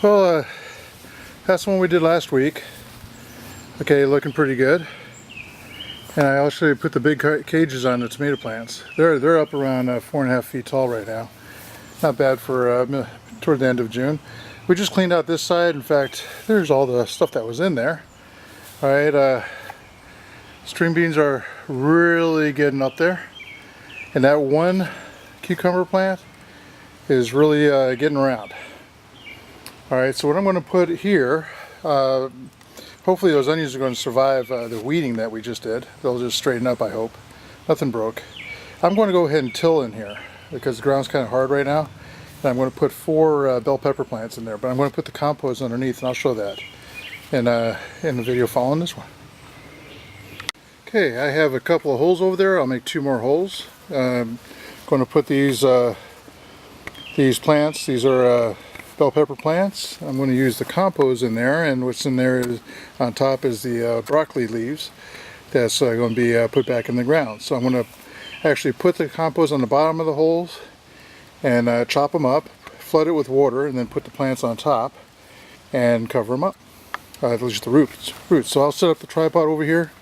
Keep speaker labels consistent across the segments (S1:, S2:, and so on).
S1: Well, that's the one we did last week. Okay, looking pretty good. And I also put the big cages on the tomato plants. They're up around 4.5 feet tall right now. Not bad for toward the end of June. We just cleaned out this side. In fact, there's all the stuff that was in there. All right, string beans are really getting up there, and that one cucumber plant is really getting around. All right, so what I'm going to put here, hopefully those onions are going to survive the weeding that we just did. They'll just straighten up, I hope. Nothing broke. I'm going to go ahead and till in here because the ground's kind of hard right now. And I'm going to put 4 bell pepper plants in there, but I'm going to put the compost underneath, and I'll show that in the video following this one. Okay, I have a couple of holes over there. I'll make 2 more holes. I'm going to put these plants. These are bell pepper plants. I'm going to use the compost in there, and what's in there is on top is the broccoli leaves that's going to be put back in the ground. So I'm going to actually put the compost on the bottom of the holes and chop them up, flood it with water, and then put the plants on top and cover them up. At least the roots. So I'll set up the tripod over here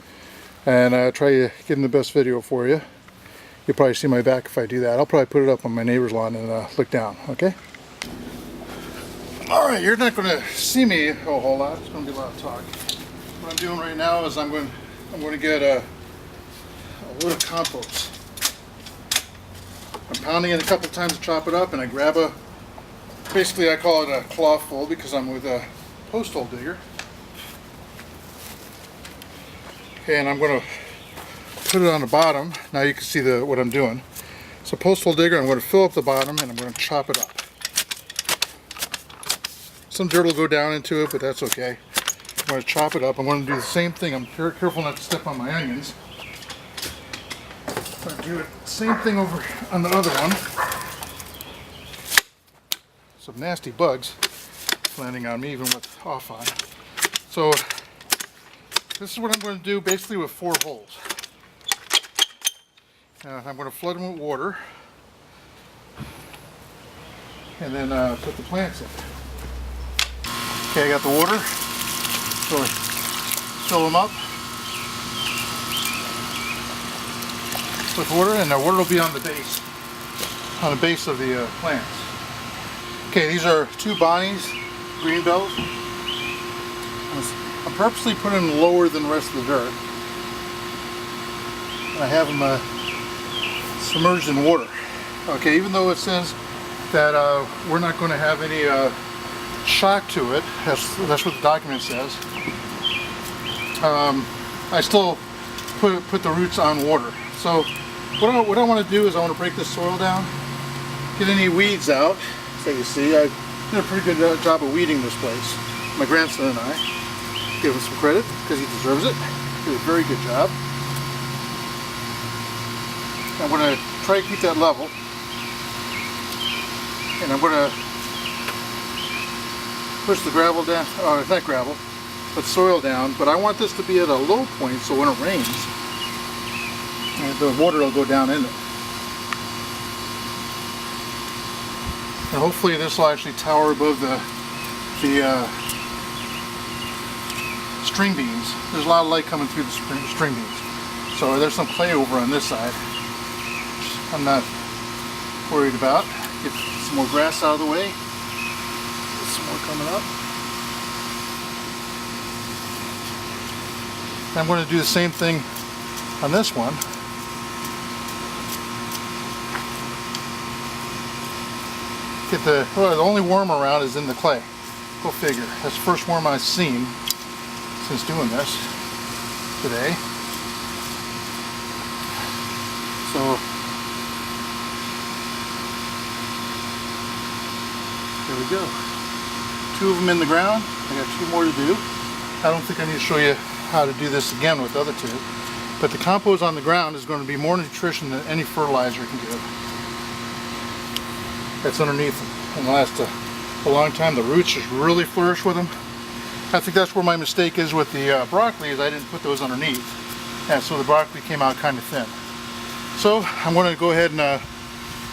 S1: and try to get in the best video for you. You'll probably see my back if I do that. I'll probably put it up on my neighbor's lawn and look down, okay? Alright, you're not going to see me a whole lot. It's going to be a lot of talk. What I'm doing right now is I'm going to get a load of compost. I'm pounding it a couple times to chop it up, and I grab basically I call it a claw full because I'm with a post hole digger. Okay, and I'm going to put it on the bottom. Now you can see what I'm doing. It's a post hole digger. I'm going to fill up the bottom and I'm going to chop it up. Some dirt will go down into it, but that's okay. I'm going to chop it up. I'm going to do the same thing. I'm careful not to step on my onions. I'm going to do the same thing over on the other one. Some nasty bugs landing on me even with off on. So this is what I'm going to do basically with 4 holes. I'm going to flood them with water and then put the plants in. Okay, I got the water, so I fill them up with water, and the water will be on the base of the plants. Okay, these are 2 Bonnie's green bells. I'm purposely putting them lower than the rest of the dirt. And I have them submerged in water. Okay, even though it says that we're not going to have any shock to it, that's what the document says, I still put the roots on water. So what I want to do is I want to break this soil down, get any weeds out. So you see, I've done a pretty good job of weeding this place. My grandson and I. Give him some credit because he deserves it. He did a very good job. I'm going to try to keep that level, and I'm going to push the gravel down, not gravel, but soil down, but I want this to be at a low point so when it rains, the water will go down in it. And hopefully this will actually tower above the string beans. There's a lot of light coming through the string beans. So there's some clay over on this side, which I'm not worried about. Get some more grass out of the way. Get some more coming up. And I'm going to do the same thing on this one. Get the only worm around is in the clay. Go figure. That's the first worm I've seen since doing this today. So there we go. 2 of them in the ground. I got 2 more to do. I don't think I need to show you how to do this again with the other 2. But the compost on the ground is going to be more nutrition than any fertilizer can give. That's underneath them and last a long time. The roots just really flourish with them. I think that's where my mistake is with the broccoli, is I didn't put those underneath, and so the broccoli came out kind of thin. So I'm going to go ahead and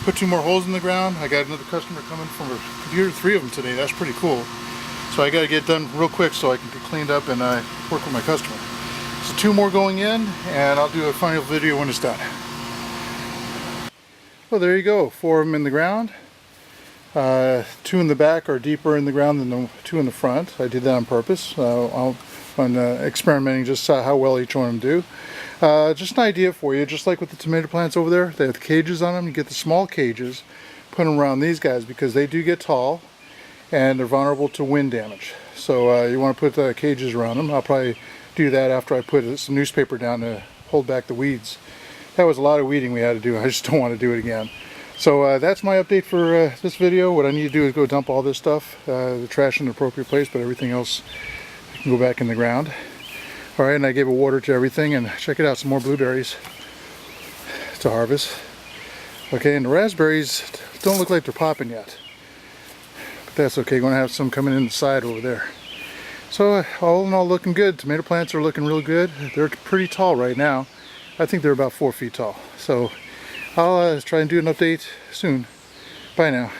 S1: put 2 more holes in the ground. I got another customer coming from a computer, 3 of them today. That's pretty cool. So I got to get done real quick so I can get cleaned up and work with my customer. So 2 more going in, and I'll do a final video when it's done. Well, there you go, 4 of them in the ground. 2 in the back are deeper in the ground than the 2 in the front. I did that on purpose. I'm experimenting just how well each one of them do. Just an idea for you, just like with the tomato plants over there, they have the cages on them. You get the small cages, put them around these guys because they do get tall and they're vulnerable to wind damage. So you want to put the cages around them. I'll probably do that after I put some newspaper down to hold back the weeds. That was a lot of weeding we had to do. I just don't want to do it again. So that's my update for this video. What I need to do is go dump all this stuff, the trash in the appropriate place, but everything else can go back in the ground. Alright, and I gave a water to everything, and check it out, some more blueberries to harvest. Okay, and the raspberries don't look like they're popping yet. But that's okay, going to have some coming in the side over there. So all in all, looking good. Tomato plants are looking real good. They're pretty tall right now. I think they're about 4 feet tall. So I'll try and do an update soon. Bye now.